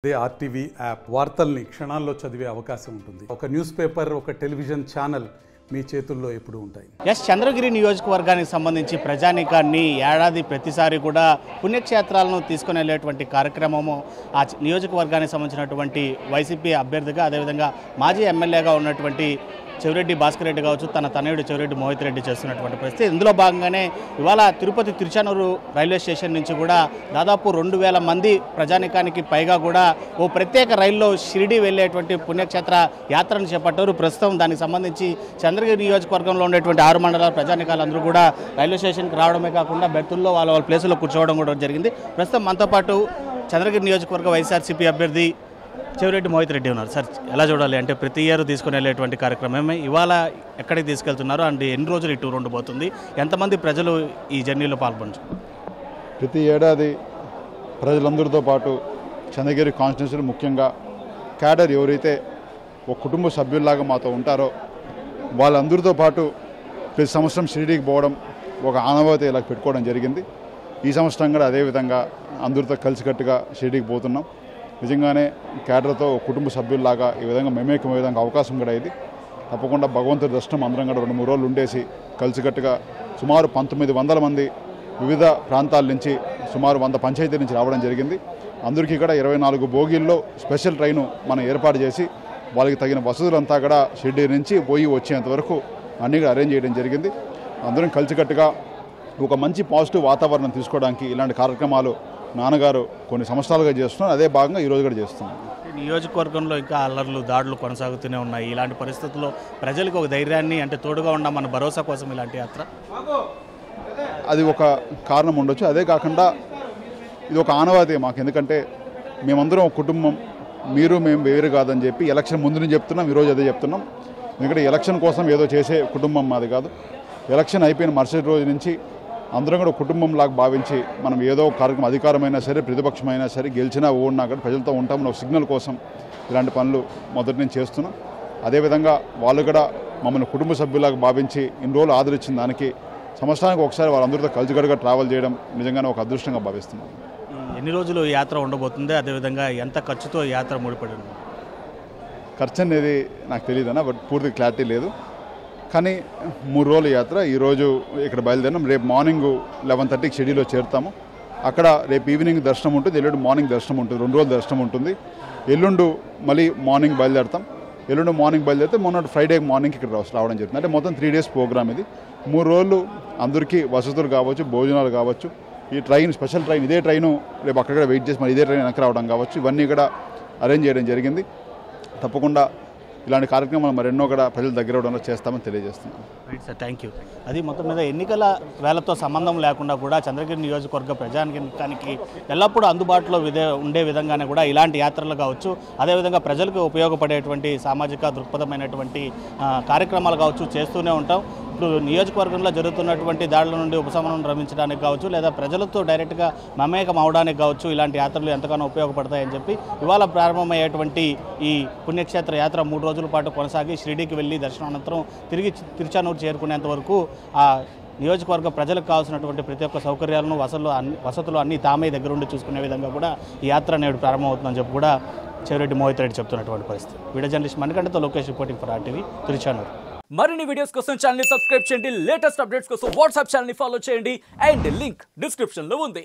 అదే RTV app వార్తల్ని క్షణాల్లో చదివే అవకాశం ఉంటుంది. ఒక న్యూస్ పేపర్, ఒక టెలివిజన్ ఛానల్ మీ చేతుల్లో ఎప్పుడు ఉంటాయి. చంద్రగిరి నియోజకవర్గానికి సంబంధించి ప్రజానీకాన్ని ఏడాది ప్రతిసారి కూడా పుణ్యక్షేత్రాలను తీసుకుని వెళ్ళేటువంటి కార్యక్రమము ఆ నియోజకవర్గానికి సంబంధించినటువంటి వైసీపీ అభ్యర్థిగా, అదేవిధంగా మాజీ ఎమ్మెల్యేగా ఉన్నటువంటి చెవిరెడ్డి భాస్కర్ రెడ్డి కావచ్చు, తన తనయుడు చెవిరెడ్డి మోహిత్ రెడ్డి చేస్తున్నటువంటి పరిస్థితి. ఇందులో భాగంగానే ఇవాళ తిరుపతి తిరుచానూరు రైల్వే స్టేషన్ నుంచి కూడా దాదాపు 2000 మంది ప్రజానీకానికి పైగా కూడా ఓ ప్రత్యేక రైల్లో షిరిడి వెళ్ళేటువంటి పుణ్యక్షేత్ర యాత్రను చేపట్టారు. ప్రస్తుతం దానికి సంబంధించి చంద్రగిరి నియోజకవర్గంలో ఉండేటువంటి 6 మండలాల ప్రజానీకాలందరూ కూడా రైల్వే స్టేషన్కి రావడమే కాకుండా బెర్తుల్లో వాళ్ళ ప్లేసుల్లో కూర్చోవడం కూడా జరిగింది. ప్రస్తుతం మనతో పాటు చంద్రగిరి నియోజకవర్గ వైఎస్ఆర్సీపీ అభ్యర్థి చెవిరెడ్డి మోహిత్ రెడ్డి ఉన్నారు. సార్, ఎలా చూడాలి అంటే ప్రతి ఇయర్ తీసుకుని వెళ్ళేటువంటి కార్యక్రమమే ఇవాళ ఎక్కడికి తీసుకెళ్తున్నారు అండ్ ఎన్ని రోజులు ఈ టూర్ ఉండబోతుంది, ఎంతమంది ప్రజలు ఈ జర్నీలో పాల్గొంటారు? ప్రతి ఏడాది ప్రజలందరితో పాటు చంద్రగిరి కాన్స్టిట్యూన్సీలో ముఖ్యంగా క్యాడర్ ఎవరైతే ఒక కుటుంబ సభ్యుల్లాగా మాతో ఉంటారో వాళ్ళందరితో పాటు ప్రతి సంవత్సరం షిరిడీకి పోవడం ఒక ఆనవాయితీ ఇలా పెట్టుకోవడం జరిగింది. ఈ సంవత్సరం కూడా అదేవిధంగా అందరితో కలిసికట్టుగా షిరిడీకి పోతున్నాం. నిజంగానే క్యాడర్తో కుటుంబ సభ్యుల్లాగా ఈ విధంగా మేమేకం విధంగా అవకాశం కూడా ఇది. తప్పకుండా భగవంతుడి దర్శనం అందరం కూడా 2-3 రోజులు ఉండేసి కలిసికట్టుగా సుమారు 1900 మంది వివిధ ప్రాంతాల నుంచి సుమారు 100 పంచాయతీల నుంచి రావడం జరిగింది. అందరికీ కూడా 24 బోగీల్లో స్పెషల్ ట్రైను మనం ఏర్పాటు చేసి వాళ్ళకి తగిన వసతులంతా కూడా షిరిడీ నుంచి పోయి వచ్చేంత వరకు అన్నీ కూడా అరేంజ్ చేయడం జరిగింది. అందరం కలిసికట్టుగా ఒక మంచి పాజిటివ్ వాతావరణం తీసుకోవడానికి ఇలాంటి కార్యక్రమాలు నాన్నగారు కొన్ని సంవత్సరాలుగా చేస్తున్నారు. అదే భాగంగా ఈరోజు కూడా చేస్తున్నాం. నియోజకవర్గంలో ఇంకా అల్లర్లు, దాడులు కొనసాగుతూనే ఉన్నాయి. ఇలాంటి పరిస్థితుల్లో ప్రజలకు ఒక ధైర్యాన్ని అంటే తోడుగా ఉండమన్న భరోసా కోసం ఇలాంటి యాత్ర అది ఒక కారణం ఉండొచ్చు. అదే కాకుండా ఇది ఒక ఆనవాయితీ మాకు. ఎందుకంటే మేమందరం ఒక కుటుంబం, మీరు మేము వేరు కాదని చెప్పి ఎలక్షన్ ముందు నుంచి చెప్తున్నాం, ఈరోజు అదే చెప్తున్నాం. ఎందుకంటే ఎలక్షన్ కోసం ఏదో చేసే కుటుంబం మాది కాదు. ఎలక్షన్ అయిపోయిన మరుసటి రోజు నుంచి అందరం కూడా కుటుంబంలాగా భావించి మనం ఏదో కార్యక్రమం, అధికారమైనా సరే ప్రతిపక్షమైనా సరే, గెలిచినా ఓడినా కూడా ప్రజలతో ఉంటామని ఒక సిగ్నల్ కోసం ఇలాంటి పనులు మొదటి నుంచి చేస్తున్నాం. అదేవిధంగా వాళ్ళు కూడా మమ్మల్ని కుటుంబ సభ్యులాగా భావించి ఇన్ని రోజులు ఆదరించిన దానికి సంవత్సరానికి ఒకసారి వాళ్ళందరితో కలిసికట్టుగా ట్రావెల్ చేయడం నిజంగానే ఒక అదృష్టంగా భావిస్తున్నాం. ఎన్ని రోజులు యాత్ర ఉండబోతుంది, అదేవిధంగా ఎంత ఖర్చుతో యాత్ర ముడిపడి ఉంది? ఖర్చు అనేది నాకు తెలియదన్నా, బట్ పూర్తి క్లారిటీ లేదు. కానీ 3 రోజుల యాత్ర. ఈరోజు ఇక్కడ బయలుదేరినాం. రేపు మార్నింగ్ 11:30కి షిరిడీలో చేరుతాము. అక్కడ రేపు ఈవినింగ్ దర్శనం ఉంటుంది, ఎల్లుండి మార్నింగ్ దర్శనం ఉంటుంది. 2 రోజులు దర్శనం ఉంటుంది. ఎల్లుండి మళ్ళీ మార్నింగ్ బయలుదేరుతాం. ఎల్లుండి మార్నింగ్ బయలుదేరితే మొన్న ఫ్రైడే మార్నింగ్ ఇక్కడ రావడం జరుగుతుంది. అంటే మొత్తం 3 డేస్ ప్రోగ్రామ్ ఇది. 3 రోజులు అందరికీ వసతులు కావచ్చు, భోజనాలు కావచ్చు, ఈ ట్రైన్ స్పెషల్ ట్రైన్, ఇదే ట్రైను రేపు అక్కడ వెయిట్ చేసి మరి ఇదే ట్రైన్ వెనక్కి రావడం కావచ్చు, ఇవన్నీ కూడా అరేంజ్ చేయడం జరిగింది. తప్పకుండా ఇలాంటి కార్యక్రమాలు మరెన్నో కూడా ప్రజల దగ్గర అవడంలో చేస్తామని తెలియజేస్తున్నాం. Right sir, thank you. అది మొత్తం మీద ఎన్నికల వేళతో సంబంధం లేకుండా కూడా చంద్రగిరి నియోజకవర్గ ప్రజానికానికి ఎల్లప్పుడూ అందుబాటులో ఉండే విధంగానే కూడా ఇలాంటి యాత్రలు కావచ్చు, అదేవిధంగా ప్రజలకు ఉపయోగపడేటువంటి సామాజిక దృక్పథమైనటువంటి కార్యక్రమాలు కావచ్చు చేస్తూనే ఉంటాం. ఇప్పుడు నియోజకవర్గంలో జరుగుతున్నటువంటి దాడుల నుండి ఉపశమనం లభించడానికి కావచ్చు, లేదా ప్రజలతో డైరెక్ట్గా మమేకం అవడానికి కావచ్చు, ఇలాంటి యాత్రలు ఎంతగానో ఉపయోగపడతాయని చెప్పి ఇవాళ ప్రారంభమయ్యేటువంటి ఈ పుణ్యక్షేత్ర యాత్ర 3 రోజుల పాటు కొనసాగి షిరిడీకి వెళ్ళి దర్శనం అనంతరం తిరిగి తిరుచానూరు చేరుకునేంత వరకు ఆ నియోజకవర్గ ప్రజలకు కావాల్సినటువంటి ప్రతి ఒక్క సౌకర్యాలను, వసతులు అన్నీ తామే దగ్గరుండి చూసుకునే విధంగా కూడా ఈ యాత్ర నేడు ప్రారంభమవుతుందని చెప్పి కూడా చెవిరెడ్డి మోహిత్ రెడ్డి చెప్తున్నటువంటి పరిస్థితి. వీడియో జర్నలిస్ట్ మణికంఠతో Lokesh reporting for RTV, Tiruchanur. మరిన్ని వీడియోస్ కోసం ఛానల్ ని సబ్స్క్రైబ్ చేయండి, లేటెస్ట్ అప్డేట్స్ కోసం వాట్సాప్ ఛానల్ ని ఫాలో చేయండి అండ్ లింక్ డిస్క్రిప్షన్ లో ఉంది.